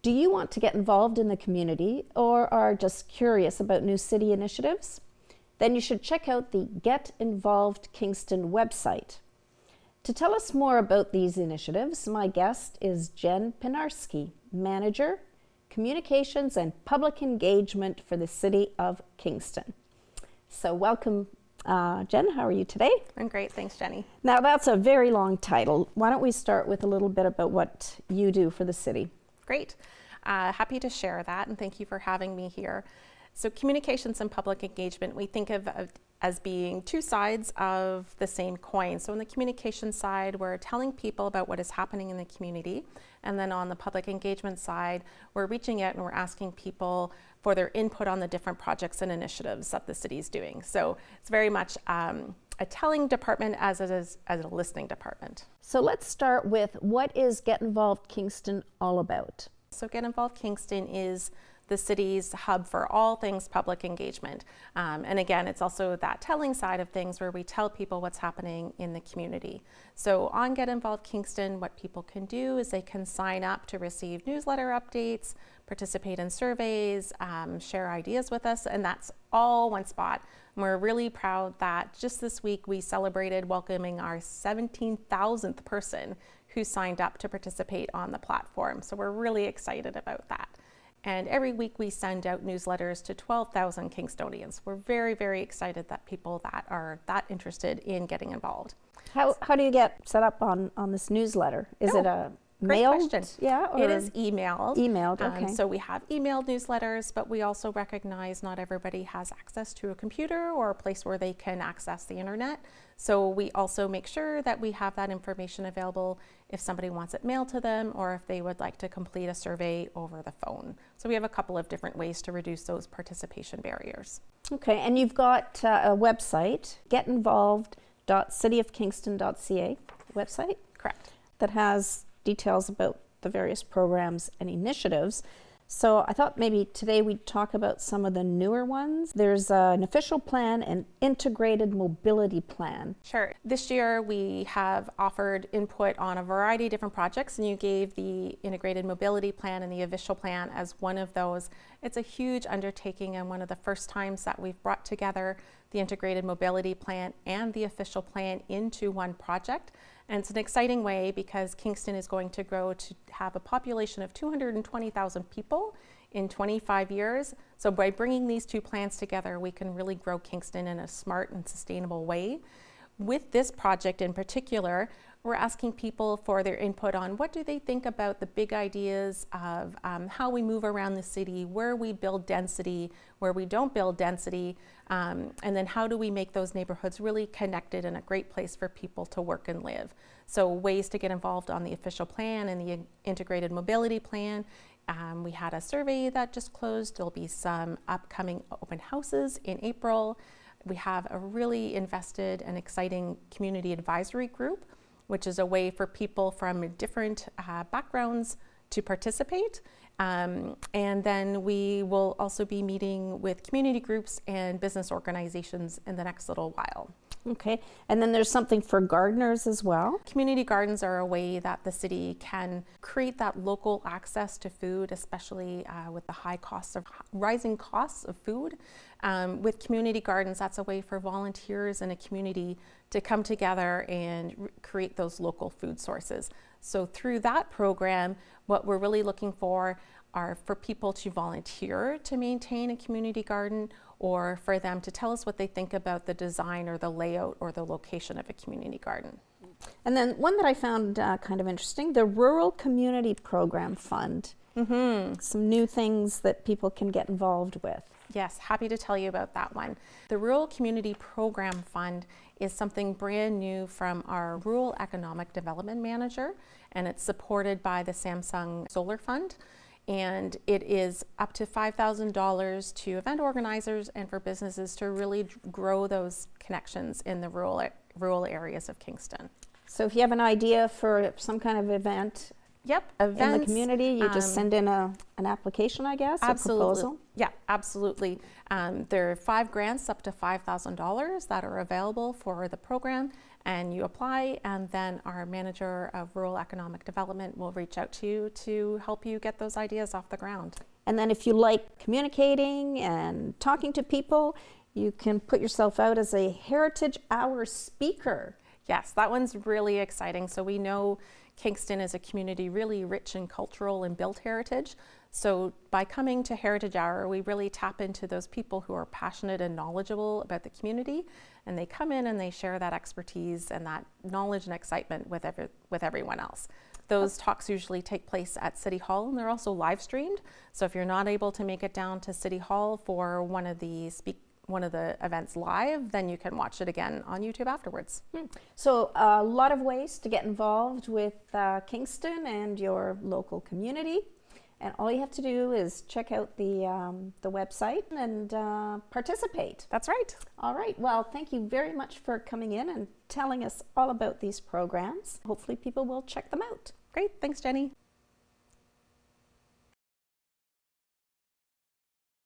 Do you want to get involved in the community or are just curious about new city initiatives? Then you should check out the Get Involved Kingston website. To tell us more about these initiatives, my guest is Jen Pinarski, Manager, Communications and Public Engagement for the City of Kingston. So welcome, Jen. How are you today? I'm great, thanks, Jenny. Now that's a very long title. Why don't we start with a little bit about what you do for the city? Great. Happy to share that, and thank you for having me here. So communications and public engagement, we think of as being two sides of the same coin. So on the communication side, we're telling people about what is happening in the community. And then on the public engagement side, we're reaching out and we're asking people for their input on the different projects and initiatives that the city is doing. So it's very much a telling department as it is as a listening department. So let's start with, what is Get Involved Kingston all about? So Get Involved Kingston is the city's hub for all things public engagement. And again, it's also that telling side of things where we tell people what's happening in the community. So on Get Involved Kingston, what people can do is they can sign up to receive newsletter updates, participate in surveys, share ideas with us, and that's all one spot. And we're really proud that just this week we celebrated welcoming our 17,000th person who signed up to participate on the platform. So we're really excited about that. And every week we send out newsletters to 12,000 Kingstonians. We're very, very excited that people that are that interested in getting involved. How do you get set up on this newsletter? Is it a Great mailed? question. Yeah, or it is emailed. Emailed, okay. So we have emailed newsletters, but we also recognize not everybody has access to a computer or a place where they can access the internet. So we also make sure that we have that information available if somebody wants it mailed to them or if they would like to complete a survey over the phone. So we have a couple of different ways to reduce those participation barriers. Okay, and you've got a website, getinvolved.cityofkingston.ca website. Correct. That has details about the various programs and initiatives. So I thought maybe today we'd talk about some of the newer ones. There's an official plan and integrated mobility plan. Sure. This year we have offered input on a variety of different projects, and you gave the integrated mobility plan and the official plan as one of those. It's a huge undertaking and one of the first times that we've brought together the integrated mobility plan and the official plan into one project. And it's an exciting way because Kingston is going to grow to have a population of 220,000 people in 25 years. So by bringing these two plans together, we can really grow Kingston in a smart and sustainable way. With this project in particular, we're asking people for their input on what do they think about the big ideas of how we move around the city, where we build density, where we don't build density, and then how do we make those neighborhoods really connected and a great place for people to work and live. So ways to get involved on the official plan and the integrated mobility plan. We had a survey that just closed. There'll be some upcoming open houses in April. We have a really invested and exciting community advisory group, which is a way for people from different backgrounds to participate. And then we will also be meeting with community groups and business organizations in the next little while. Okay, and then there's something for gardeners as well. Community gardens are a way that the city can create that local access to food, especially with the rising costs of food. With community gardens, that's a way for volunteers in a community to come together and create those local food sources. So through that program, what we're really looking for are for people to volunteer to maintain a community garden, or for them to tell us what they think about the design or the layout or the location of a community garden. And then one that I found kind of interesting, the Rural Community Program Fund. Mm-hmm. Some new things that people can get involved with. Yes, happy to tell you about that one. The Rural Community Program Fund is something brand new from our Rural Economic Development Manager, and it's supported by the Samsung Solar Fund. And it is up to $5,000 to event organizers and for businesses to really grow those connections in the rural areas of Kingston. So if you have an idea for some kind of event, events in the community, you just send in an application, I guess, absolutely. A proposal? Yeah, absolutely. There are 5 grants up to $5,000 that are available for the program, and you apply, and then our manager of rural economic development will reach out to you to help you get those ideas off the ground. And then if you like communicating and talking to people, you can put yourself out as a Heritage Hour speaker. Yes, that one's really exciting. So we know Kingston is a community really rich in cultural and built heritage. So by coming to Heritage Hour, we really tap into those people who are passionate and knowledgeable about the community, and they come in and they share that expertise and that knowledge and excitement with everyone else. Those talks usually take place at City Hall, and they're also live streamed. So if you're not able to make it down to City Hall for one of the events live, then you can watch it again on YouTube afterwards. So a lot of ways to get involved with Kingston and your local community. And all you have to do is check out the website and participate. That's right. All right. Well, thank you very much for coming in and telling us all about these programs. Hopefully people will check them out. Great. Thanks, Jenny.